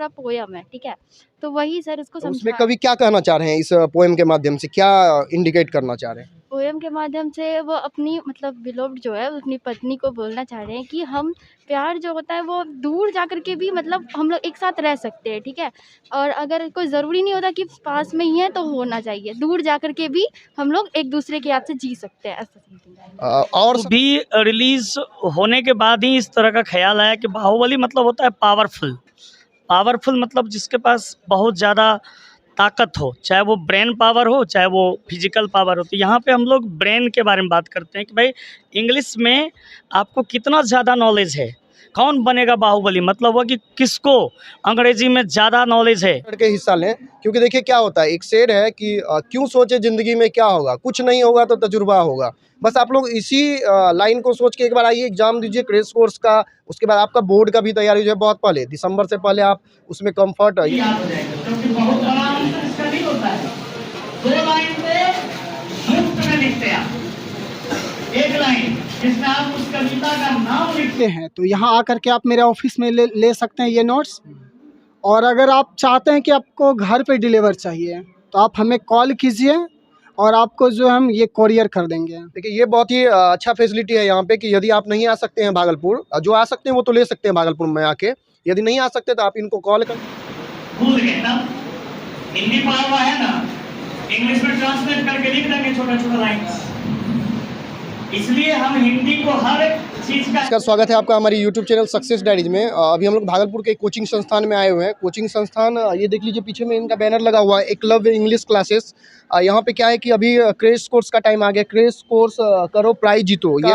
पूरा पोयम है, ठीक है? तो वही सर उसको तो उसमें समझा कवि क्या कहना चाह रहे हैं इस पोएम के माध्यम से, क्या इंडिकेट करना चाह रहे हैं? पोयम के माध्यम से वो अपनी मतलब बिलोव्ड जो है अपनी पत्नी को बोलना चाह रहे हैं कि हम प्यार जो होता है वो दूर जाकर के भी मतलब हम लोग एक साथ रह सकते हैं, ठीक है? और अगर कोई ज़रूरी नहीं होता कि पास में ही है तो होना चाहिए, दूर जाकर के भी हम लोग एक दूसरे के याद से जी सकते हैं, ऐसा समथिंग है। और भी रिलीज होने के बाद ही इस तरह का ख्याल आया कि बाहुबली मतलब होता है पावरफुल। पावरफुल मतलब जिसके पास बहुत ज़्यादा ताकत हो, चाहे वो ब्रेन पावर हो चाहे वो फिजिकल पावर हो। तो यहाँ पे हम लोग ब्रेन के बारे में बात करते हैं कि भाई इंग्लिश में आपको कितना ज़्यादा नॉलेज है, कौन बनेगा बाहुबली, मतलब वो कि किसको अंग्रेजी में ज़्यादा नॉलेज है। के हिस्सा लें, क्योंकि देखिए क्या होता है, एक शेर है कि क्यों सोचे जिंदगी में क्या होगा, कुछ नहीं होगा तो तजुर्बा होगा। बस आप लोग इसी लाइन को सोच के एक बार आइए, एग्जाम दीजिए क्रैश कोर्स का, उसके बाद आपका बोर्ड का भी तैयारी जो है बहुत पहले दिसंबर से पहले आप उसमें कंफर्ट आइए। याद हो जाएगा, क्योंकि बहुत बड़ा आंसर इसका नहीं होता है। 2 लाइन पे मुफ्त में लिखते हैं आप, 1 लाइन जिसमें आप उस कविता का नाम लिखते हैं। तो यहाँ आकर के आप मेरे ऑफिस में ले सकते हैं ये नोट्स। और अगर आप चाहते हैं कि आपको घर पे डिलीवर चाहिए तो आप हमें कॉल कीजिए और आपको जो हम ये कोरियर कर देंगे। देखिए ये बहुत ही अच्छा फैसिलिटी है यहाँ पे कि यदि आप नहीं आ सकते हैं भागलपुर, जो आ सकते हैं वो तो ले सकते हैं भागलपुर में आके, यदि नहीं आ सकते तो आप इनको कॉल कर। भूल गए ना, हिंदी पढ़ा हुआ है ना, इंग्लिश में ट्रांसलेट करके लिख देंगे छोटा छोटा लाइन। इसलिए हम हिंदी को हर चीज का। नमस्कार, स्वागत है आपका हमारी यूट्यूब चैनल सक्सेस डायरीज में। अभी हम लोग भागलपुर के कोचिंग संस्थान में आए हुए हैं। कोचिंग संस्थान ये देख लीजिए, पीछे में इनका बैनर लगा हुआ है, एकलव्य इंग्लिश क्लासेस। यहाँ पे क्या है कि अभी क्रैश कोर्स का टाइम आ गया। क्रैश कोर्स करो प्राइज जीतो, ये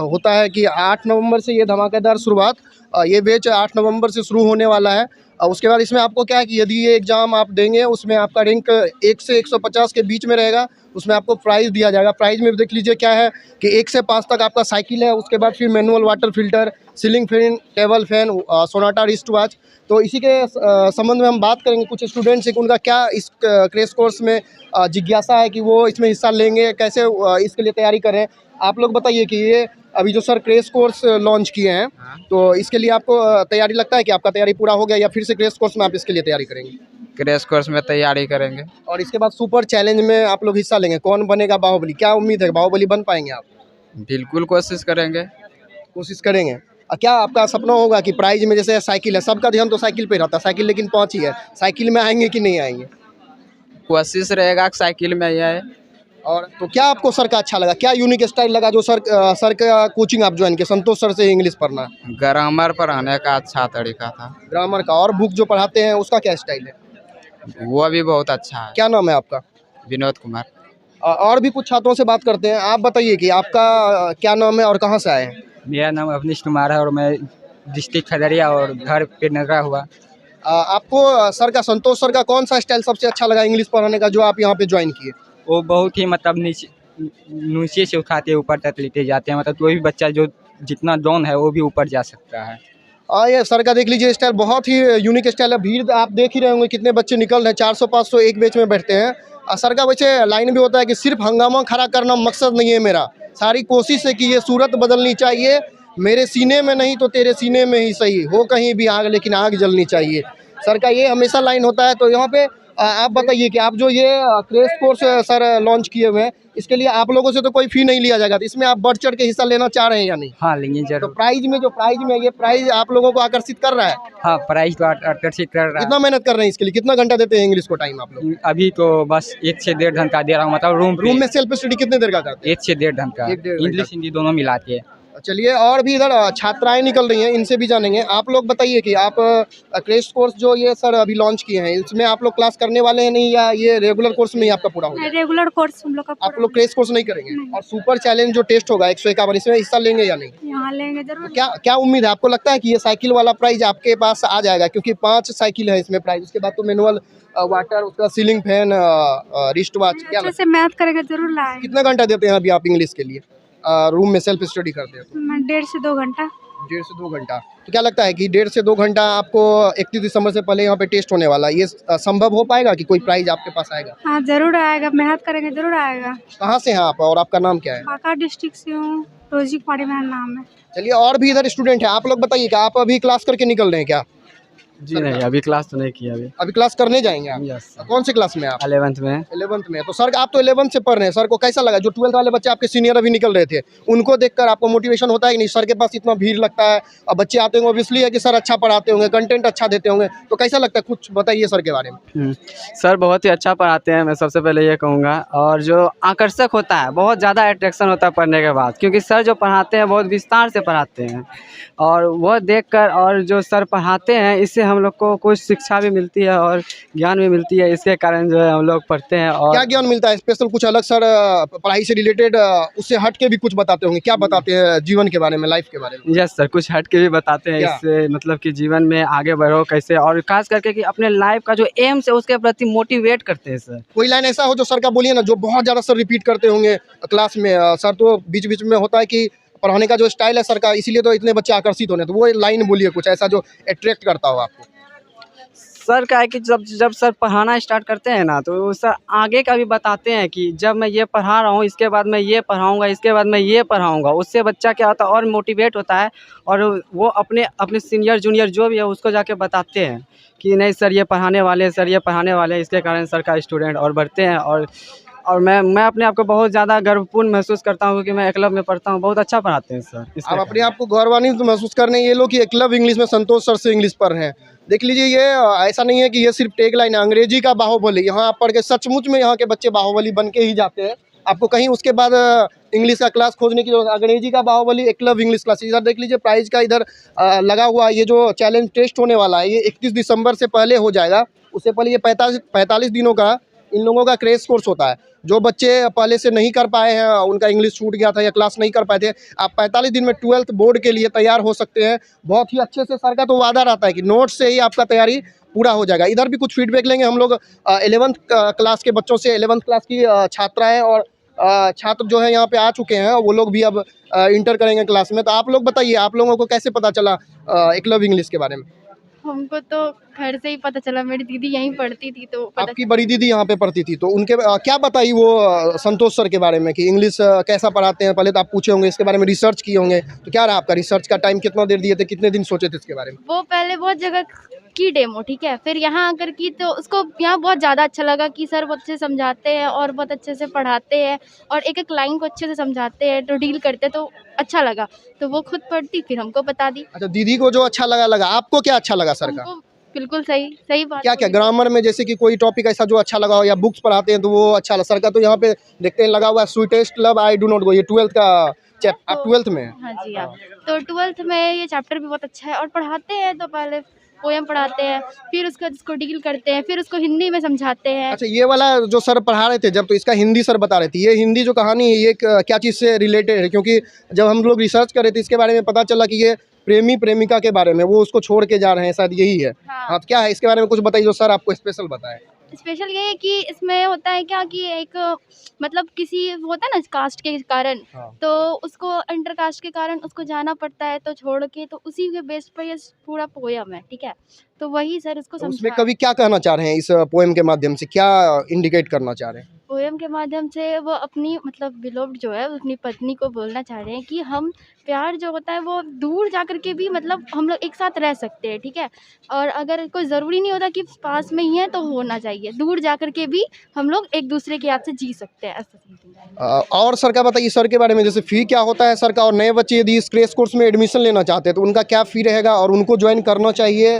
होता है कि 8 नवंबर से ये धमाकेदार शुरुआत, ये बैच 8 नवंबर से शुरू होने वाला है। उसके बाद इसमें आपको क्या है कि यदि ये एग्ज़ाम आप देंगे उसमें आपका रैंक 1 से 150 के बीच में रहेगा, उसमें आपको प्राइज़ दिया जाएगा। प्राइज़ में देख लीजिए क्या है कि 1 से 5 तक आपका साइकिल है, उसके बाद फिर manual water filter, ceiling fan, table fan, Sonata wrist watch. तो इसी के संबंध में हम बात करेंगे कुछ स्टूडेंट से कि उनका क्या इस क्रैश कोर्स में जिज्ञासा है कि वो इसमें हिस्सा लेंगे, कैसे इसके लिए तैयारी करें। आप लोग बताइए कि ये अभी जो सर क्रैश कोर्स लॉन्च किए हैं, तो इसके लिए आपको तैयारी लगता है कि आपका तैयारी पूरा हो गया या फिर से क्रैश कोर्स में आप इसके लिए तैयारी करेंगे? क्रैश कोर्स में तैयारी करेंगे। और इसके बाद सुपर चैलेंज में आप लोग हिस्सा लेंगे, कौन बनेगा बाहुबली, क्या उम्मीद है बाहुबली बन पाएंगे आप? बिल्कुल कोशिश करेंगे। कोशिश करेंगे। क्या आपका सपना होगा कि प्राइज में जैसे साइकिल है, सबका ध्यान तो साइकिल पे रहता है, साइकिल लेकिन 5 ही है, साइकिल में आएंगे कि नहीं आएंगे? कोशिश रहेगा कि साइकिल में ही आए। और तो क्या आपको सर का अच्छा लगा, क्या यूनिक स्टाइल लगा जो सर का कोचिंग आप ज्वाइन किए, संतोष सर से इंग्लिश पढ़ना? ग्रामर पढ़ाने का अच्छा तरीका था। ग्रामर का, और बुक जो पढ़ाते हैं उसका क्या स्टाइल है? वो भी बहुत अच्छा है। क्या नाम है आपका? विनोद कुमार। और भी कुछ छात्रों से बात करते हैं। आप बताइए कि आपका क्या नाम है और कहाँ से आए हैं? मेरा नाम अवनीश कुमार है और मैं डिस्ट्रिक्ट खगड़िया और घर पे नगरा हुआ। आपको सर का, संतोष सर का कौन सा स्टाइल सबसे अच्छा लगा इंग्लिश पढ़ाने का जो आप यहाँ पे ज्वाइन किए? वो बहुत ही मतलब नीचे से उठाते हैं ऊपर तक लेके जाते हैं, मतलब कोई भी बच्चा जो जितना डाउन है वो भी ऊपर जा सकता है। ये सर का देख लीजिए स्टाइल, बहुत ही यूनिक स्टाइल है। भीड़ आप देख ही रहे होंगे कितने बच्चे निकल रहे हैं, 400-500 एक बैच में बैठते हैं। सर का वैसे लाइन भी होता है कि सिर्फ हंगामा खड़ा करना मकसद नहीं है मेरा, सारी कोशिश है कि ये सूरत बदलनी चाहिए, मेरे सीने में नहीं तो तेरे सीने में ही सही, हो कहीं भी आग लेकिन आग जलनी चाहिए। सर का ये हमेशा लाइन होता है। तो यहाँ पे आप बताइए कि आप जो ये क्रैश कोर्स सर लॉन्च किए हुए हैं, इसके लिए आप लोगों से तो कोई फ़ी नहीं लिया जाएगा, तो इसमें आप बढ़ चढ़ के हिस्सा लेना चाह रहे हैं या नहीं? हाँ लेंगे तो जरूर। प्राइज में ये प्राइज आप लोगों को आकर्षित कर रहा है? हाँ प्राइस तो आकर्षित कर रहा कितना मेहनत कर रहे हैं इसके लिए, कितना घंटा देते हैं इंग्लिश को टाइम आप लोग? है। अभी तो बस 1 से 1.5 घंटा दे रहा हूँ, मतलब रूम में सेल्फ स्टडी कितने देर का करते 1 से 1.5 घंटा, 1-1.5 घंटा। इंग्लिश हिंदी दोनों मिला के। चलिए, और भी इधर छात्राएं निकल रही हैं, इनसे भी जानेंगे। आप लोग बताइए कि आप क्रैश कोर्स जो ये सर अभी लॉन्च किए हैं, इसमें आप लोग क्लास करने वाले हैं नहीं, या ये रेगुलर कोर्स में ही आपका पूरा होगा? रेगुलर कोर्स हम लोग का आप लोग क्रैश कोर्स नहीं करेंगे? और सुपर चैलेंज जो टेस्ट होगा 151, इसमें हिस्सा लेंगे या नहीं? यहाँ लेंगे जरूर। क्या क्या उम्मीद है, आपको लगता है कि ये साइकिल वाला प्राइज आपके पास आ जाएगा? क्योंकि 5 साइकिल है इसमें प्राइज, उसके बाद तो मैनुअल वाटर, उसका सीलिंग फैन, रिस्ट वॉच। क्या अच्छे से मैथ करेंगे जरूर लाएंगे। कितना घंटा देते हैं अभी आप इंग्लिश के लिए? रूम में सेल्फ स्टडी करते हैं तो 1.5 से 2 घंटा। 1.5 से 2 घंटा। तो क्या लगता है कि 1.5 से 2 घंटा आपको 31 दिसंबर से पहले यहाँ पे टेस्ट होने वाला है, ये संभव हो पाएगा कि कोई प्राइज आपके पास आएगा? हाँ जरूर आएगा, मेहनत करेंगे जरूर आएगा। कहाँ से हैं आप और आपका नाम क्या है? बांका डिस्ट्रिक्ट से हूँ, रोजी कुमारी मेरा नाम है। चलिए, और भी इधर स्टूडेंट है, आप लोग बताइए कि आप अभी क्लास करके निकल रहे हैं क्या? जी नहीं, अभी क्लास तो नहीं किया अभी। अभी क्लास करने जाएंगे आप? यस, कौन से क्लास में आप? 11th में। 11th में। तो सर आप तो 11th से पढ़ रहे हैं, सर को कैसा लगा? जो 12th वाले बच्चे आपके सीनियर अभी निकल रहे थे, उनको देखकर आपको मोटिवेशन होता है कि नहीं? सर के पास इतना भीड़ लगता है और बच्चे आते होंगे, ऑब्वियसली है कि सर अच्छा पढ़ाते होंगे, कंटेंट अच्छा देते होंगे, तो कैसा लगता है? कुछ बताइए सर के बारे में। सर बहुत ही अच्छा पढ़ाते हैं, मैं सबसे पहले ये कहूँगा। और जो आकर्षक होता है, बहुत ज़्यादा अट्रैक्शन होता है पढ़ने के बाद, क्योंकि सर जो पढ़ाते हैं बहुत विस्तार से पढ़ाते हैं, और वह देखकर और जो सर पढ़ाते हैं इससे हम लोग को कुछ शिक्षा भी मिलती है और ज्ञान भी मिलती है। इसके कारण जो है हम लोग पढ़ते हैं। और क्या ज्ञान मिलता है स्पेशल? कुछ अलग सर पढ़ाई से रिलेटेड उससे हट के भी कुछ बताते होंगे? क्या बताते हैं जीवन के बारे में, लाइफ के बारे में? यस सर, कुछ हट के भी बताते हैं। क्या? इससे मतलब कि जीवन में आगे बढ़ो कैसे, और खास करके कि अपने लाइफ का जो एम है उसके प्रति मोटिवेट करते हैं सर। कोई लाइन ऐसा हो जो सर का बोलिए ना, जो बहुत ज़्यादा सर रिपीट करते होंगे क्लास में। सर तो बीच बीच में होता है कि पढ़ाने का जो स्टाइल है सर का, इसीलिए तो इतने बच्चे आकर्षित होने, तो वो लाइन बोलिए कुछ ऐसा जो अट्रैक्ट करता हो आपको। सर का है कि जब सर पढ़ाना स्टार्ट करते हैं ना, तो सर आगे का भी बताते हैं कि जब मैं ये पढ़ा रहा हूँ, इसके बाद मैं ये पढ़ाऊँगा, इसके बाद मैं ये पढ़ाऊँगा। उससे बच्चा क्या होता है और मोटिवेट होता है, और वो अपने अपने सीनियर जूनियर जो भी है उसको जाके बताते हैं कि नहीं सर ये पढ़ाने वाले हैं, सर ये पढ़ाने वाले हैं। इसके कारण सर का स्टूडेंट और बढ़ते हैं। और मैं अपने आप को बहुत ज़्यादा गर्वपूर्ण महसूस करता हूँ, क्योंकि मैं एकलव्य में पढ़ता हूँ। बहुत अच्छा पढ़ाते हैं सर। आप अपने आप को गौरवान्वित महसूस करने ये लोग कि एकलव्य इंग्लिश में संतोष सर से इंग्लिश पढ़ रहे हैं। देख लीजिए, ये ऐसा नहीं है कि ये सिर्फ टैग लाइन है, अंग्रेजी का बाहुबली। यहाँ आप पढ़ के सचमुच में यहाँ के बच्चे बाहुबली बन के ही जाते हैं। आपको कहीं उसके बाद इंग्लिश का क्लास खोजने की जरूरत। अंग्रेजी का बाहुबली, एकलव्य इंग्लिश क्लास। इधर देख लीजिए प्राइज का इधर लगा हुआ है। ये जो चैलेंज टेस्ट होने वाला है ये 31 दिसंबर से पहले हो जाएगा। उससे पहले ये 45 दिनों का इन लोगों का क्रैश कोर्स होता है। जो बच्चे पहले से नहीं कर पाए हैं, उनका इंग्लिश छूट गया था या क्लास नहीं कर पाए थे, आप 45 दिन में 12th बोर्ड के लिए तैयार हो सकते हैं। बहुत ही अच्छे से सर का तो वादा रहता है कि नोट्स से ही आपका तैयारी पूरा हो जाएगा। इधर भी कुछ फीडबैक लेंगे हम लोग 11th क्लास के बच्चों से। 11th क्लास की छात्राएँ और छात्र जो है यहाँ पे आ चुके हैं, वो लोग भी अब इंटर करेंगे क्लास में। तो आप लोग बताइए, आप लोगों को कैसे पता चला एकलव्य इंग्लिश के बारे में? हमको तो घर से ही पता चला, मेरी दीदी यहीं पढ़ती थी तो पता आपकी बड़ी दीदी यहाँ पे पढ़ती थी, तो उनके क्या बताई वो संतोष सर के बारे में कि इंग्लिश कैसा पढ़ाते हैं? पहले तो आप पूछे होंगे, इसके बारे में रिसर्च किए होंगे, तो क्या रहा आपका रिसर्च का टाइम? कितना देर दिए थे, कितने दिन सोचे थे इसके बारे में? वो पहले बहुत जगह की डेमो, ठीक है, फिर यहाँ आकर की तो उसको यहाँ बहुत ज़्यादा अच्छा लगा कि सर बहुत अच्छे से समझाते हैं और बहुत अच्छे से पढ़ाते हैं और एक एक लाइन को अच्छे से समझाते हैं, तो डील करते हैं, तो अच्छा लगा। तो वो खुद पढ़ती फिर हमको बता दी। अच्छा, दीदी को जो अच्छा लगा, आपको क्या अच्छा लगा सर का? हमको बिल्कुल सही बात। क्या क्या ग्रामर में जैसे कि कोई टॉपिक ऐसा जो अच्छा लगा हो, या बुक्स पढ़ाते हैं तो वो अच्छा लगा? सर का तो यहाँ पे देखते हैं लगा हुआ है sweetest love I do not go. ये 12th का आप 12th में हैं? हाँ जी, हाँ। तो 12th में ये चैप्टर भी बहुत अच्छा है और पढ़ाते हैं तो पहले पोएम पढ़ाते हैं, फिर उसको डील करते हैं, फिर उसको हिंदी में समझाते हैं। अच्छा, ये वाला जो सर पढ़ा रहे थे जब, तो इसका हिंदी सर बता रहे थे। ये हिंदी जो कहानी है ये क्या चीज़ से रिलेटेड है? क्योंकि जब हम लोग रिसर्च कर रहे थे इसके बारे में पता चला कि ये प्रेमी प्रेमिका के बारे में, वो उसको छोड़ के जा रहे हैं, शायद यही है। हाँ, तो क्या है इसके बारे में कुछ बताइए जो सर आपको स्पेशल बताए। स्पेशल ये है कि इसमें होता है क्या कि एक मतलब किसी होता है ना कास्ट के कारण, हाँ। तो उसको इंटर कास्ट के कारण उसको जाना पड़ता है तो छोड़ के, तो उसी के बेस पर ये पूरा पोयम है, ठीक है। तो वही सर उसको तो उसमें समझा कवि क्या कहना चाह रहे हैं? इस पोएम के माध्यम से क्या इंडिकेट करना चाह रहे हैं? पोएम के माध्यम से वो अपनी मतलब बिलोव्ड जो है अपनी पत्नी को बोलना चाह रहे हैं कि हम प्यार जो होता है वो दूर जाकर के भी मतलब हम लोग एक साथ रह सकते हैं, ठीक है। और अगर कोई ज़रूरी नहीं होता कि पास में ही है तो होना चाहिए, दूर जाकर के भी हम लोग एक दूसरे के याद से जी सकते हैं, ऐसा समथिंग है। और सर का बताइए, सर के बारे में, जैसे फ़ी क्या होता है सर का? और नए बच्चे यदि इस क्रैश कोर्स में एडमिशन लेना चाहते हैं तो उनका क्या फ़ी रहेगा, और उनको ज्वाइन करना चाहिए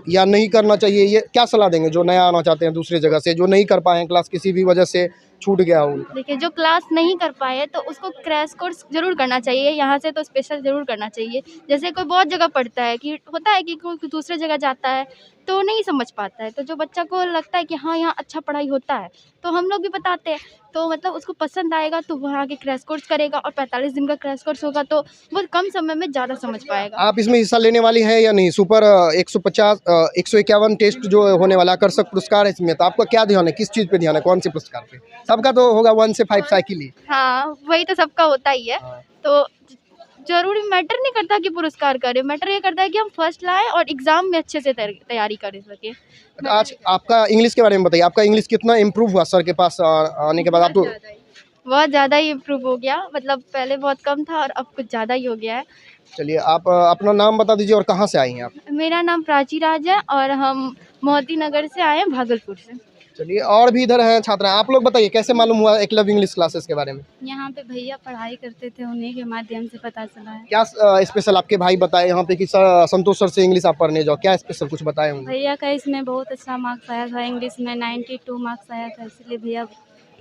या नहीं करना चाहिए? ये क्या सलाह देंगे जो नया आना चाहते हैं दूसरी जगह से, जो नहीं कर पाए हैं क्लास, किसी भी वजह से छूट गया हो उनका? देखिए, जो क्लास नहीं कर पाए तो उसको क्रैश कोर्स ज़रूर करना चाहिए, यहाँ से तो स्पेशल ज़रूर करना चाहिए। जैसे कोई बहुत जगह पढ़ता है कि होता है कि कोई दूसरे जगह जाता है तो नहीं समझ पाता है, तो जो बच्चा को लगता है कि हाँ यहाँ अच्छा पढ़ाई होता है तो हम लोग भी बताते हैं, तो मतलब उसको पसंद आएगा तो वहाँ के क्रैश कोर्स करेगा, और 45 दिन का क्रैश कोर्स होगा तो वो कम समय में ज़्यादा समझ पाएगा। आप इसमें हिस्सा लेने वाली हैं या नहीं? सुपर 151 टेस्ट जो होने वाला आकर्षक पुरस्कार है इसमें, तो आपका क्या ध्यान है, किस चीज़ पे ध्यान है, कौन से पुरस्कार पे? सबका तो होगा 1 से 5 साइकिल ही। हाँ, वही तो सबका होता ही है। तो ज़रूरी मैटर नहीं करता कि पुरस्कार करें, मैटर ये करता है कि हम फर्स्ट लाएँ और एग्ज़ाम में अच्छे से तैयारी कर सकें। आज आपका इंग्लिश के बारे में बताइए, आपका इंग्लिश कितना इम्प्रूव हुआ सर के पास आने के बाद? आप तो बहुत ज़्यादा ही इम्प्रूव हो गया, मतलब पहले बहुत कम था और अब कुछ ज़्यादा ही हो गया है। चलिए आप अपना नाम बता दीजिए और कहाँ से आई हैं आप? मेरा नाम प्राची राज है और हम मोती नगर से आए हैं, भागलपुर से। चलिए और भी इधर हैं छात्र हैं, आप लोग बताइए कैसे मालूम हुआ एकलव्य इंग्लिश क्लासेस के बारे में? यहाँ पे भैया पढ़ाई करते थे, उन्हीं के माध्यम से पता चला है। क्या स्पेशल आपके भाई बताए यहाँ पे कि संतोष सर से इंग्लिश आप पढ़ने जाओ, क्या स्पेशल कुछ बताए होंगे? भैया का इसमें बहुत अच्छा मार्क्स आया था, इंग्लिश में 92 मार्क्स आया था, इसलिए भैया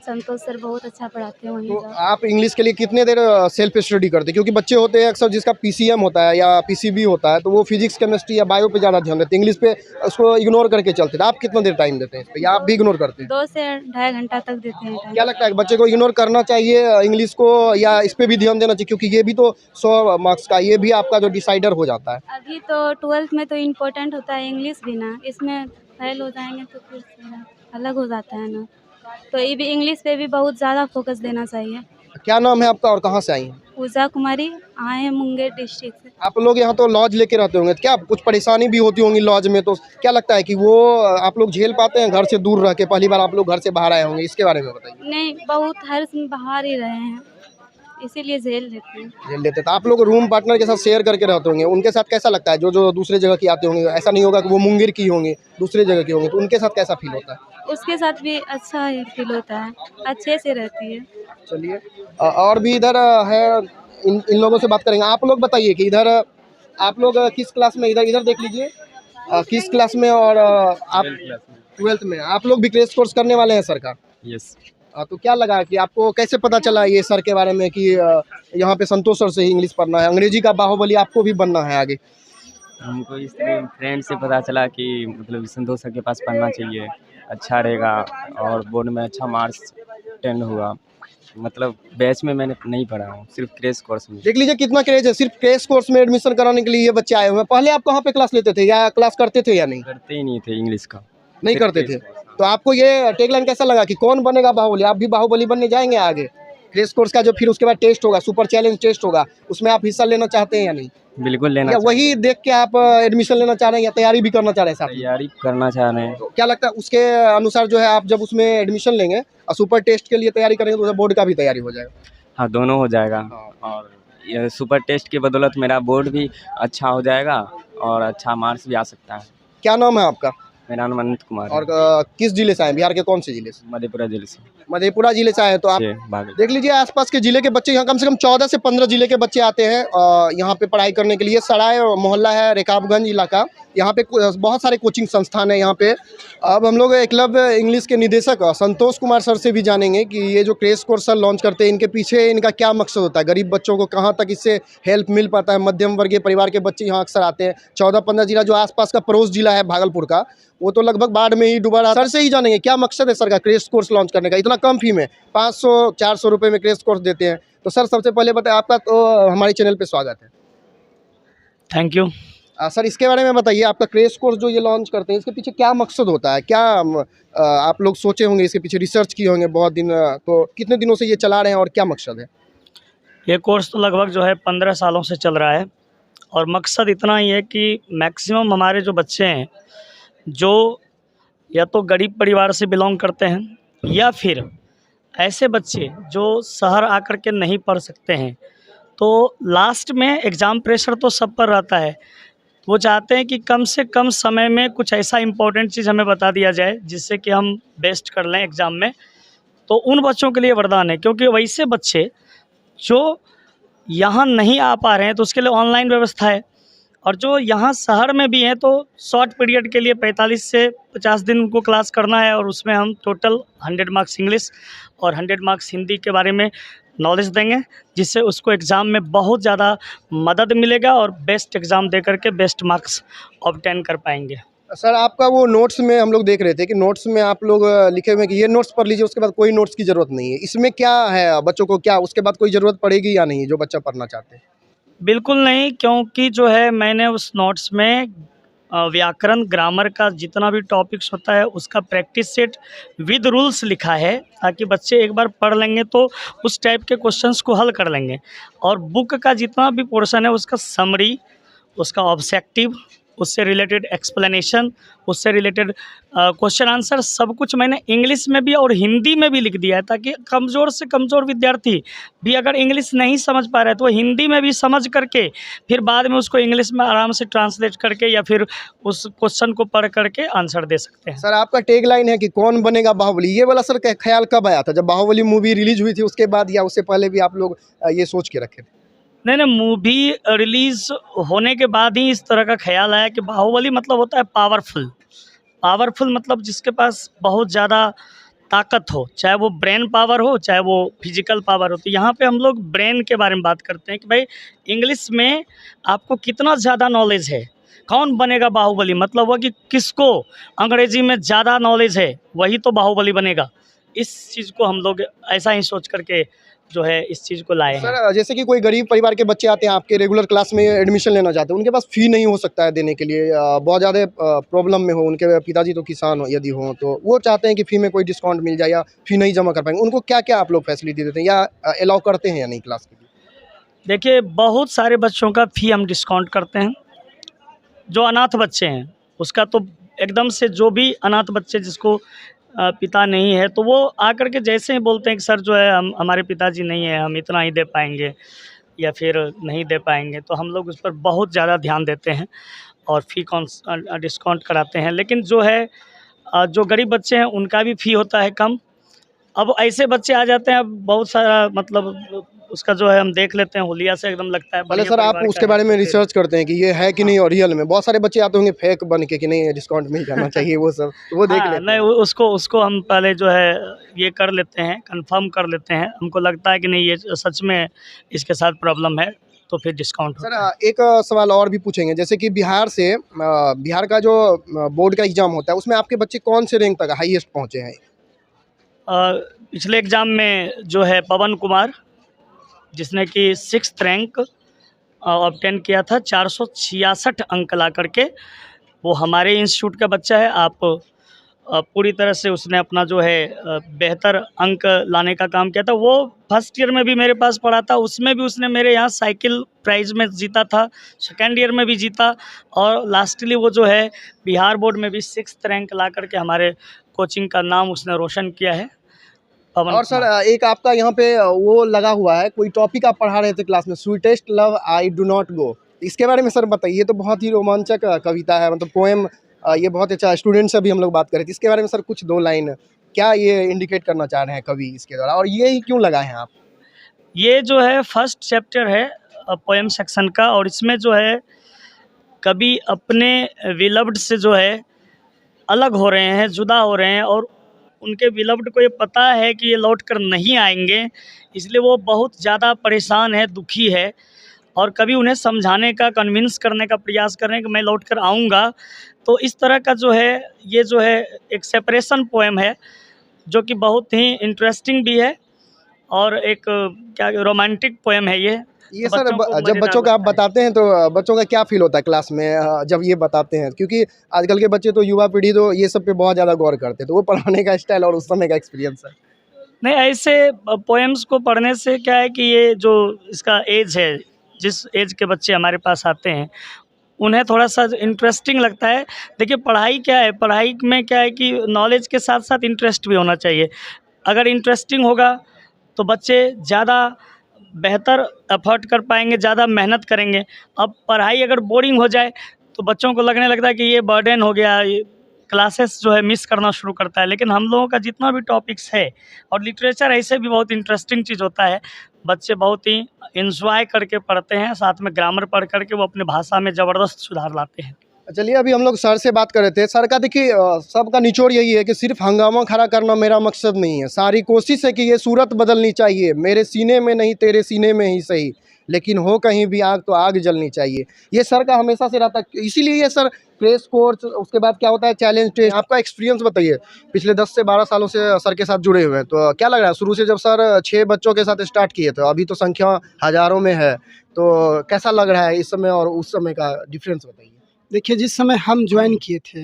संतोष सर बहुत अच्छा पढ़ाते हैं वहीं तो जाओ। आप इंग्लिश के लिए कितने देर सेल्फ स्टडी करते हैं? क्योंकि बच्चे होते हैं अक्सर जिसका पीसीएम होता है या पीसीबी होता है तो वो फिजिक्स केमिस्ट्री या बायो पे ज़्यादा ध्यान देते हैं, इंग्लिश पे उसको इग्नोर करके चलते हैं। आप कितना देर टाइम देते हैं इस पे या आप भी इग्नोर करते हैं? 2 से 2.5 घंटा तक देते हैं टाइम। क्या लगता है बच्चे को इग्नोर करना चाहिए इंग्लिश को या इस पे भी ध्यान देना चाहिए? क्योंकि ये भी तो 100 मार्क्स का, ये भी आपका जो डिसाइडर हो जाता है। अभी तो 12th में तो इम्पोर्टेंट होता है इंग्लिश भी ना, इसमें फेल हो जाएंगे तो फिर अलग हो जाता है ना, तो ये भी इंग्लिश पे भी बहुत ज़्यादा फोकस देना चाहिए। क्या नाम है आपका और कहाँ से आई हैं? पूजा कुमारी, आए हैं मुंगेर डिस्ट्रिक्ट से। आप लोग यहाँ तो लॉज लेके रहते होंगे, तो क्या कुछ परेशानी भी होती होंगी लॉज में? तो क्या लगता है कि वो आप लोग झेल पाते हैं घर से दूर रह के? पहली बार आप लोग घर से बाहर आए होंगे, इसके बारे में बताइए। नहीं, बहुत हर बाहर ही रहे हैं, इसीलिए झेल लेते हैं। झेल लेते तो आप लोग रूम पार्टनर के साथ शेयर करके रहते होंगे, उनके साथ कैसा लगता है? जो जो दूसरे जगह की आते होंगे, ऐसा नहीं होगा कि वो मुंगेर की होंगी, दूसरे जगह की होंगी, तो उनके साथ कैसा फील होता है? उसके साथ भी अच्छा ही फील होता है, अच्छे से रहती है। चलिए और भी इधर है, इन लोगों से बात करेंगे। आप लोग बताइए कि इधर आप लोग किस क्लास में, इधर देख लीजिए किस क्लास में, और आप 12th में। आप लोग भी क्रैश कोर्स करने वाले हैं सर का? यस। तो क्या लगा कि आपको कैसे पता चला ये सर के बारे में कि यहाँ पे संतोष सर से ही इंग्लिश पढ़ना है, अंग्रेजी का बाहुबली आपको भी बनना है आगे? हमको इसलिए फ्रेंड से पता चला कि मतलब संतोष सर के पास पढ़ना चाहिए, अच्छा रहेगा और बोर्ड में अच्छा मार्क्स 10 हुआ। मतलब बैच में मैंने नहीं पढ़ा हूँ, सिर्फ क्रैश कोर्स में। देख लीजिए कितना क्रेज है, सिर्फ क्रैश कोर्स में एडमिशन कराने के लिए ये बच्चे आए हुए हैं। पहले आप कहाँ पे क्लास लेते थे या क्लास करते थे या नहीं? करते ही नहीं थे इंग्लिश का, नहीं सिर्फ करते थे। Crash course. तो आपको ये टैगलाइन कैसा लगा कि कौन बनेगा बाहुबली? आप भी बाहुबली बनने जाएंगे आगे? क्रैश कोर्स का जो फिर उसके बाद टेस्ट होगा, सुपर चैलेंज टेस्ट होगा, उसमें आप हिस्सा लेना चाहते हैं या नहीं? बिल्कुल लेना या चाहिए। वही देख के आप एडमिशन लेना चाह रहे हैं या तैयारी भी करना चाह रहे हैं साथ में? तैयारी करना चाह रहे हैं। तो क्या लगता है उसके अनुसार जो है आप जब उसमें एडमिशन लेंगे और सुपर टेस्ट के लिए तैयारी करेंगे तो बोर्ड का भी तैयारी हो जाएगा? हाँ, दोनों हो जाएगा। और ये सुपर टेस्ट की बदौलत मेरा बोर्ड भी अच्छा हो जाएगा और अच्छा मार्क्स भी आ सकता है। क्या नाम है आपका? मेरा नाम अनंत कुमार है। और किस जिले से आए? बिहार के कौन से जिले से? मधेपुरा जिले से मधेपुरा जिले से आए हैं। तो आप भागल। देख लीजिए आसपास के जिले के बच्चे, यहाँ कम से कम 14 से 15 जिले के बच्चे आते हैं यहाँ पे पढ़ाई करने के लिए। सराय मोहल्ला है, रेकाबगंज इलाका, यहाँ पे बहुत सारे कोचिंग संस्थान है यहाँ पे। अब हम लोग एकलव्य इंग्लिश के निदेशक संतोष कुमार सर से भी जानेंगे कि ये जो क्रैश कोर्स सर लॉन्च करते हैं, इनके पीछे इनका क्या मकसद होता है, गरीब बच्चों को कहाँ तक इससे हेल्प मिल पाता है। मध्यम वर्गीय परिवार के बच्चे यहाँ अक्सर आते हैं। 14-15 जिला जो आसपास का पड़ोस जिला है भागलपुर का, वो तो लगभग बाढ़ में ही डूबा रहा। सर से ही जानेंगे क्या मकसद है सर का क्रैश कोर्स लॉन्च करने का, इतना कम फी में 500-400 रुपये में क्रैश कोर्स देते हैं। तो सर सबसे पहले बताएं, आपका तो हमारे चैनल पे स्वागत है। Thank you. सर इसके बारे में बताइए, आपका क्रैश कोर्स जो ये लॉन्च करते हैं इसके पीछे क्या मकसद होता है? क्या आप लोग सोचे होंगे, इसके पीछे रिसर्च किए होंगे बहुत दिन, तो कितने दिनों से ये चला रहे हैं और क्या मकसद है? ये कोर्स तो लगभग जो है 15 सालों से चल रहा है और मकसद इतना ही है कि मैक्सिमम हमारे जो बच्चे हैं जो या तो गरीब परिवार से बिलोंग करते हैं या फिर ऐसे बच्चे जो शहर आकर के नहीं पढ़ सकते हैं, तो लास्ट में एग्ज़ाम प्रेशर तो सब पर रहता है। वो चाहते हैं कि कम से कम समय में कुछ ऐसा इम्पोर्टेंट चीज़ हमें बता दिया जाए जिससे कि हम बेस्ट कर लें एग्ज़ाम में। तो उन बच्चों के लिए वरदान है, क्योंकि वैसे बच्चे जो यहाँ नहीं आ पा रहे हैं तो उसके लिए ऑनलाइन व्यवस्था है, और जो यहाँ शहर में भी हैं तो शॉर्ट पीरियड के लिए 45 से 50 दिन उनको क्लास करना है, और उसमें हम टोटल 100 मार्क्स इंग्लिश और 100 मार्क्स हिंदी के बारे में नॉलेज देंगे, जिससे उसको एग्ज़ाम में बहुत ज़्यादा मदद मिलेगा और बेस्ट एग्ज़ाम दे करके बेस्ट मार्क्स ऑब्टेन कर पाएंगे। सर आपका वो नोट्स में हम लोग देख रहे थे कि नोट्स में आप लोग लिखे हुए हैं कि ये नोट्स पढ़ लीजिए, उसके बाद कोई नोट्स की ज़रूरत नहीं है। इसमें क्या है, बच्चों को क्या उसके बाद कोई ज़रूरत पड़ेगी या नहीं, जो बच्चा पढ़ना चाहते हैं? बिल्कुल नहीं, क्योंकि जो है मैंने उस नोट्स में व्याकरण ग्रामर का जितना भी टॉपिक्स होता है उसका प्रैक्टिस सेट विद रूल्स लिखा है, ताकि बच्चे एक बार पढ़ लेंगे तो उस टाइप के क्वेश्चंस को हल कर लेंगे। और बुक का जितना भी पोर्शन है उसका समरी, उसका ऑब्जेक्टिव उससे रिलेटेड एक्सप्लेनेशन, उससे रिलेटेड क्वेश्चन आंसर सब कुछ मैंने इंग्लिश में भी और हिंदी में भी लिख दिया है, ताकि कमज़ोर से कमज़ोर विद्यार्थी भी अगर इंग्लिश नहीं समझ पा रहा है तो वो हिंदी में भी समझ करके फिर बाद में उसको इंग्लिश में आराम से ट्रांसलेट करके या फिर उस क्वेश्चन को पढ़ करके आंसर दे सकते हैं। सर आपका टैग लाइन है कि कौन बनेगा बाहुबली, ये वाला सर ख्याल कब आया था? जब बाहुबली मूवी रिलीज हुई थी उसके बाद, या उससे पहले भी आप लोग ये सोच के रखे थे? नहीं, मूवी रिलीज होने के बाद ही इस तरह का ख्याल आया कि बाहुबली मतलब होता है पावरफुल मतलब जिसके पास बहुत ज़्यादा ताकत हो, चाहे वो ब्रेन पावर हो चाहे वो फिजिकल पावर हो। तो यहाँ पे हम लोग ब्रेन के बारे में बात करते हैं कि भाई इंग्लिश में आपको कितना ज़्यादा नॉलेज है, कौन बनेगा बाहुबली, मतलब वो कि किसको अंग्रेजी में ज़्यादा नॉलेज है वही तो बाहुबली बनेगा। इस चीज़ को हम लोग ऐसा ही सोच करके जो है इस चीज़ को लाए हैं। सर जैसे कि कोई गरीब परिवार के बच्चे आते हैं आपके रेगुलर क्लास में एडमिशन लेना चाहते हैं, उनके पास फ़ी नहीं हो सकता है देने के लिए, बहुत ज़्यादा प्रॉब्लम में हो, उनके पिताजी तो किसान हो यदि हो, तो वो चाहते हैं कि फ़ी में कोई डिस्काउंट मिल जाए या फ़ी नहीं जमा कर पाएंगे, उनको क्या क्या आप लोग फैसिलिटी देते हैं या अलाउ करते हैं या नहीं क्लास के लिए? देखिए, बहुत सारे बच्चों का फ़ी हम डिस्काउंट करते हैं। जो अनाथ बच्चे हैं उसका तो एकदम से, जो भी अनाथ बच्चे जिसको पिता नहीं है तो वो आकर के जैसे ही बोलते हैं कि सर जो है हमारे पिताजी नहीं है, हम इतना ही दे पाएंगे या फिर नहीं दे पाएंगे, तो हम लोग उस पर बहुत ज़्यादा ध्यान देते हैं और फ़ी डिस्काउंट कराते हैं। लेकिन जो है जो गरीब बच्चे हैं उनका भी फ़ी होता है कम। अब ऐसे बच्चे आ जाते हैं, बहुत सारा मतलब उसका जो है हम देख लेते हैं, हुलिया से एकदम लगता है। पहले सर आप उसके बारे में रिसर्च करते हैं कि ये है कि नहीं, और रियल में बहुत सारे बच्चे आते होंगे फेक बन के कि नहीं डिस्काउंट मिल जाना चाहिए, वो सब वो देख लेते हैं। नहीं, उसको हम पहले जो है ये कर लेते हैं, कंफर्म कर लेते हैं। हमको लगता है कि नहीं ये सच में इसके साथ प्रॉब्लम है तो फिर डिस्काउंट होता है। सर एक सवाल और भी पूछेंगे, जैसे कि बिहार का जो बोर्ड का एग्ज़ाम होता है उसमें आपके बच्चे कौन से रैंक तक हाईएस्ट पहुँचे हैं? पिछले एग्ज़ाम में जो है पवन कुमार, जिसने कि 6th रैंक ऑब्टेन किया था, 466 अंक ला करके, वो हमारे इंस्टीट्यूट का बच्चा है। आप पूरी तरह से उसने अपना जो है बेहतर अंक लाने का काम किया था। वो फर्स्ट ईयर में भी मेरे पास पढ़ा था, उसमें भी उसने मेरे यहाँ साइकिल प्राइज़ में जीता था, सेकेंड ईयर में भी जीता, और लास्टली वो जो है बिहार बोर्ड में भी 6th रैंक ला करके हमारे कोचिंग का नाम उसने रोशन किया है। और सर एक आपका यहाँ पे वो लगा हुआ है, कोई टॉपिक आप पढ़ा रहे थे क्लास में, sweetest love I do not go, इसके बारे में सर बताइए। ये तो बहुत ही रोमांचक कविता है, मतलब पोएम, ये बहुत अच्छा। स्टूडेंट से भी हम लोग बात करें इसके बारे में सर, कुछ 2 लाइन क्या ये इंडिकेट करना चाह रहे हैं कवि इसके द्वारा, और ये ही क्यों लगाए हैं आप? ये जो है फर्स्ट चैप्टर है पोएम सेक्शन का, और इसमें जो है कवि अपने विलव्ड से जो है अलग हो रहे हैं, जुदा हो रहे हैं, और उनके विलव्ड को ये पता है कि ये लौट कर नहीं आएंगे, इसलिए वो बहुत ज़्यादा परेशान है, दुखी है, और कभी उन्हें समझाने का, कन्विंस करने का प्रयास कर रहे हैं कि मैं लौट कर आऊँगा। तो इस तरह का जो है ये जो है एक सेपरेशन पोएम है, जो कि बहुत ही इंटरेस्टिंग भी है और एक क्या रोमांटिक पोएम है ये। ये सर जब बच्चों का आप बताते हैं तो बच्चों का क्या फील होता है क्लास में जब ये बताते हैं? क्योंकि आजकल के बच्चे तो, युवा पीढ़ी तो ये सब पे बहुत ज़्यादा गौर करते हैं, तो वो पढ़ाने का स्टाइल और उस समय का एक्सपीरियंस है। नहीं, ऐसे पोएम्स को पढ़ने से क्या है कि ये जो इसका एज है, जिस एज के बच्चे हमारे पास आते हैं उन्हें थोड़ा सा इंटरेस्टिंग लगता है। देखिए, पढ़ाई क्या है, पढ़ाई में क्या है कि नॉलेज के साथ साथ इंटरेस्ट भी होना चाहिए। अगर इंटरेस्टिंग होगा तो बच्चे ज़्यादा बेहतर एफर्ट कर पाएंगे, ज़्यादा मेहनत करेंगे। अब पढ़ाई अगर बोरिंग हो जाए तो बच्चों को लगने लगता है कि ये बर्डन हो गया, ये क्लासेस जो है मिस करना शुरू करता है। लेकिन हम लोगों का जितना भी टॉपिक्स है, और लिटरेचर ऐसे भी बहुत इंटरेस्टिंग चीज़ होता है, बच्चे बहुत ही एंजॉय करके पढ़ते हैं, साथ में ग्रामर पढ़ करके वो अपने भाषा में ज़बरदस्त सुधार लाते हैं। चलिए, अभी हम लोग सर से बात कर रहे थे। सर का देखिए सबका निचोड़ यही है कि सिर्फ हंगामा खड़ा करना मेरा मकसद नहीं है, सारी कोशिश है कि ये सूरत बदलनी चाहिए, मेरे सीने में नहीं तेरे सीने में ही सही, लेकिन हो कहीं भी आग तो आग जलनी चाहिए। ये सर का हमेशा से रहता है, इसीलिए ये सर क्रेश कोर्स, उसके बाद क्या होता है चैलेंज टेस्ट। आपका एक्सपीरियंस बताइए, पिछले 10 से 12 सालों से सर के साथ जुड़े हुए हैं, तो क्या लग रहा है शुरू से जब सर 6 बच्चों के साथ स्टार्ट किए थे, अभी तो संख्या हज़ारों में है, तो कैसा लग रहा है इस समय और उस समय का डिफरेंस बताइए? देखिए, जिस समय हम ज्वाइन किए थे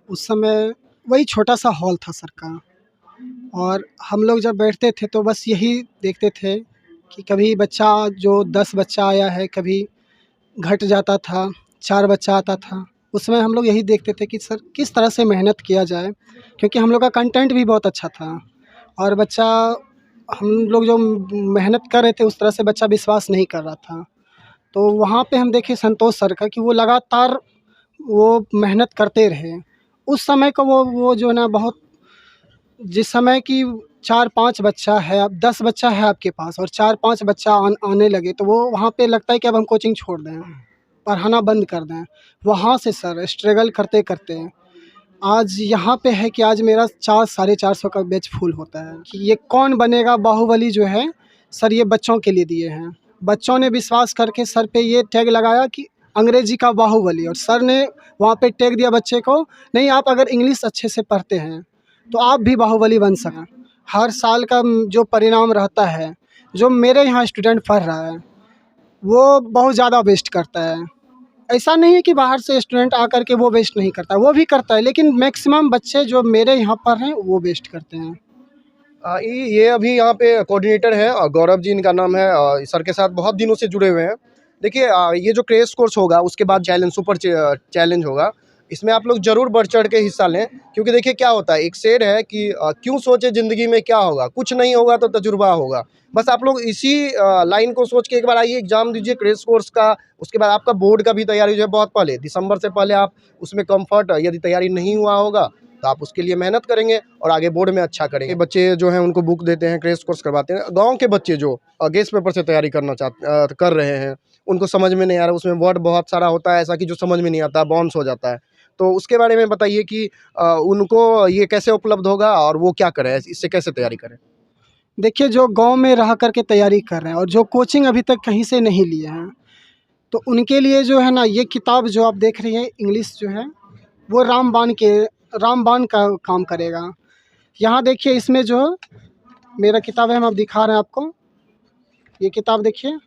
उस समय वही छोटा सा हॉल था सर का, और हम लोग जब बैठते थे तो बस यही देखते थे कि कभी बच्चा जो 10 बच्चा आया है, कभी घट जाता था, 4 बच्चा आता था। उसमें हम लोग यही देखते थे कि सर किस तरह से मेहनत किया जाए, क्योंकि हम लोग का कंटेंट भी बहुत अच्छा था और बच्चा हम लोग जो मेहनत कर रहे थे उस तरह से बच्चा विश्वास नहीं कर रहा था। तो वहाँ पे हम देखे संतोष सर का कि वो लगातार वो मेहनत करते रहे। उस समय का वो जो है ना बहुत, जिस समय कि 4-5 बच्चा है, अब 10 बच्चा है आपके पास और 4-5 बच्चा आने लगे, तो वो वहाँ पे लगता है कि अब हम कोचिंग छोड़ दें, पढ़ाना बंद कर दें। वहाँ से सर स्ट्रगल करते करते आज यहाँ पे है कि आज मेरा 400-450 का बैच फुल होता है। कि ये कौन बनेगा बाहुबली जो है सर, ये बच्चों के लिए दिए हैं। बच्चों ने विश्वास करके सर पे ये टैग लगाया कि अंग्रेजी का बाहुबली, और सर ने वहाँ पे टैग दिया बच्चे को, नहीं आप अगर इंग्लिश अच्छे से पढ़ते हैं तो आप भी बाहुबली बन सकें। हर साल का जो परिणाम रहता है, जो मेरे यहाँ स्टूडेंट पढ़ रहा है वो बहुत ज़्यादा वेस्ट करता है। ऐसा नहीं है कि बाहर से स्टूडेंट आकर के वो वेस्ट नहीं करता, वो भी करता है, लेकिन मैक्सिमम बच्चे जो मेरे यहाँ पढ़ रहे हैं वो वेस्ट करते हैं। ये अभी यहाँ पे कोऑर्डिनेटर हैं और गौरव जी इनका नाम है, सर के साथ बहुत दिनों से जुड़े हुए हैं। देखिए ये जो क्रैश कोर्स होगा उसके बाद सुपर चैलेंज होगा, इसमें आप लोग ज़रूर बढ़ चढ़ के हिस्सा लें, क्योंकि देखिए क्या होता है, एक शेर है कि क्यों सोचे ज़िंदगी में क्या होगा, कुछ नहीं होगा तो तजुर्बा होगा। बस आप लोग इसी लाइन को सोच के एक बार आइए, एग्ज़ाम दीजिए क्रैश कोर्स का। उसके बाद आपका बोर्ड का भी तैयारी जो है बहुत पहले दिसंबर से पहले आप उसमें कम्फर्ट, यदि तैयारी नहीं हुआ होगा तो आप उसके लिए मेहनत करेंगे और आगे बोर्ड में अच्छा करेंगे। बच्चे जो हैं उनको बुक देते हैं, क्रैश कोर्स करवाते हैं। गांव के बच्चे जो गेस्ट पेपर से तैयारी कर रहे हैं, उनको समझ में नहीं आ रहा, उसमें वर्ड बहुत सारा होता है ऐसा कि जो समझ में नहीं आता, बाउंस हो जाता है। तो उसके बारे में बताइए कि उनको ये कैसे उपलब्ध होगा और वो क्या करें, इससे कैसे तैयारी करें? देखिए, जो गांव में रह कर के तैयारी कर रहे हैं और जो कोचिंग अभी तक कहीं से नहीं लिए हैं, तो उनके लिए जो है ना, ये किताब जो आप देख रही हैं इंग्लिश जो है वो रामबाण का काम करेगा। यहाँ देखिए, इसमें जो मेरा किताब है, हम अब दिखा रहे हैं आपको, ये किताब देखिए।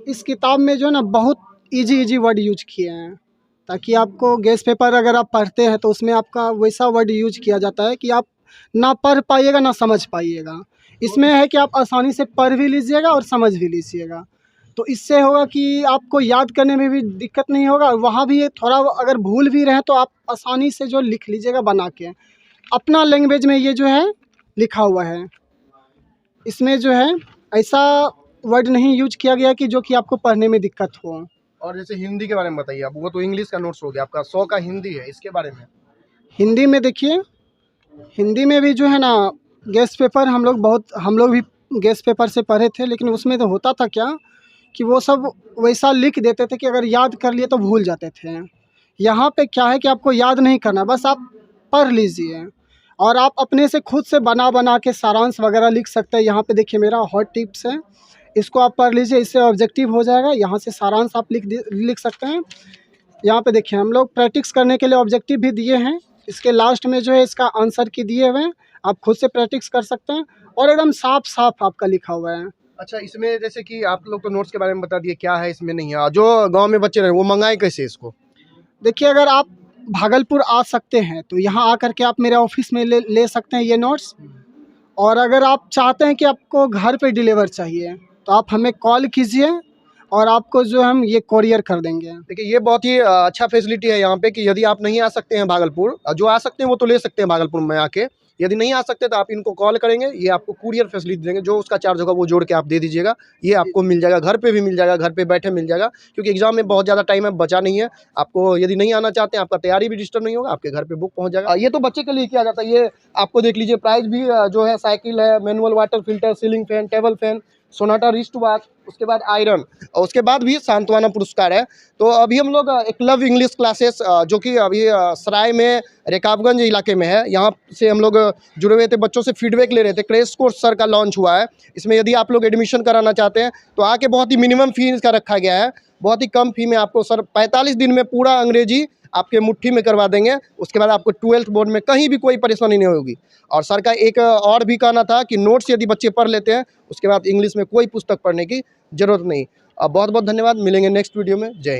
इस किताब में जो है ना बहुत इजी वर्ड यूज किए हैं, ताकि आपको गेस्ट पेपर अगर आप पढ़ते हैं तो उसमें आपका वैसा वर्ड यूज किया जाता है कि आप ना पढ़ पाइएगा ना समझ पाइएगा। इसमें है कि आप आसानी से पढ़ भी लीजिएगा और समझ भी लीजिएगा, तो इससे होगा कि आपको याद करने में भी दिक्कत नहीं होगा। वहाँ भी थोड़ा अगर भूल भी रहे तो आप आसानी से जो लिख लीजिएगा बना के, अपना लैंग्वेज में ये जो है लिखा हुआ है। इसमें जो है ऐसा वर्ड नहीं यूज किया गया कि जो कि आपको पढ़ने में दिक्कत हो। और जैसे हिंदी के बारे में बताइए आप, वो तो इंग्लिश का नोट्स हो गया आपका, 100 का हिंदी है, इसके बारे में? हिंदी में देखिए, हिंदी में भी जो है ना गेस्ट पेपर हम लोग भी गेस्ट पेपर से पढ़े थे, लेकिन उसमें तो होता था क्या कि वो सब वैसा लिख देते थे कि अगर याद कर लिए तो भूल जाते थे। यहाँ पे क्या है कि आपको याद नहीं करना, बस आप पढ़ लीजिए और आप अपने से खुद से बना के सारांश वगैरह लिख सकते हैं। यहाँ पे देखिए मेरा हॉट टिप्स है, इसको आप पढ़ लीजिए, इससे ऑब्जेक्टिव हो जाएगा। यहाँ से सारांश आप लिख सकते हैं। यहाँ पे देखिए हम लोग प्रैक्टिस करने के लिए ऑब्जेक्टिव भी दिए हैं, इसके लास्ट में जो है इसका आंसर की दिए हुए हैं, आप खुद से प्रैक्टिस कर सकते हैं और एकदम साफ आपका लिखा हुआ है। अच्छा, इसमें जैसे कि आप लोग तो नोट्स के बारे में बता दिए, क्या है इसमें नहीं है, जो गांव में बच्चे रहे वो मंगाए कैसे इसको? देखिए, अगर आप भागलपुर आ सकते हैं तो यहाँ आकर के आप मेरे ऑफिस में ले सकते हैं ये नोट्स, और अगर आप चाहते हैं कि आपको घर पे डिलीवर चाहिए तो आप हमें कॉल कीजिए और आपको जो हम ये कोरियर कर देंगे। देखिए, ये बहुत ही अच्छा फैसिलिटी है यहाँ पे कि यदि आप नहीं आ सकते हैं भागलपुर, जो आ सकते हैं वो तो ले सकते हैं भागलपुर में आके, यदि नहीं आ सकते तो आप इनको कॉल करेंगे, ये आपको कुरियर फैसिलिटी देंगे, जो उसका चार्ज होगा वो जोड़ के आप दे दीजिएगा, ये आपको मिल जाएगा, घर पे भी मिल जाएगा, घर पे बैठे मिल जाएगा, क्योंकि एग्जाम में बहुत ज़्यादा टाइम है बचा नहीं है। आपको यदि नहीं आना चाहते हैं, आपका तैयारी भी डिस्टर्ब नहीं होगा, आपके घर पे बुक पहुँच जाएगा। ये तो बच्चे के लिए किया जाता है। ये आपको देख लीजिए, प्राइस भी जो है साइकिल है, manual water filter, ceiling fan, table fan, Sonata wrist watch, उसके बाद आयरन, और उसके बाद भी सांत्वना पुरस्कार है। तो अभी हम लोग एकलव्य इंग्लिश क्लासेस जो कि अभी सराय में रेकाबगंज इलाके में है, यहाँ से हम लोग जुड़े हुए थे, बच्चों से फीडबैक ले रहे थे। क्रैश कोर्स सर का लॉन्च हुआ है, इसमें यदि आप लोग एडमिशन कराना चाहते हैं तो आके, बहुत ही मिनिमम फी इसका रखा गया है, बहुत ही कम फी में आपको सर 45 दिन में पूरा अंग्रेजी आपके मुट्ठी में करवा देंगे। उसके बाद आपको 12th बोर्ड में कहीं भी कोई परेशानी नहीं होगी। और सर का एक और भी कहना था कि नोट्स यदि बच्चे पढ़ लेते हैं उसके बाद इंग्लिश में कोई पुस्तक पढ़ने की ज़रूरत नहीं। बहुत बहुत धन्यवाद, मिलेंगे नेक्स्ट वीडियो में। जय हिंद।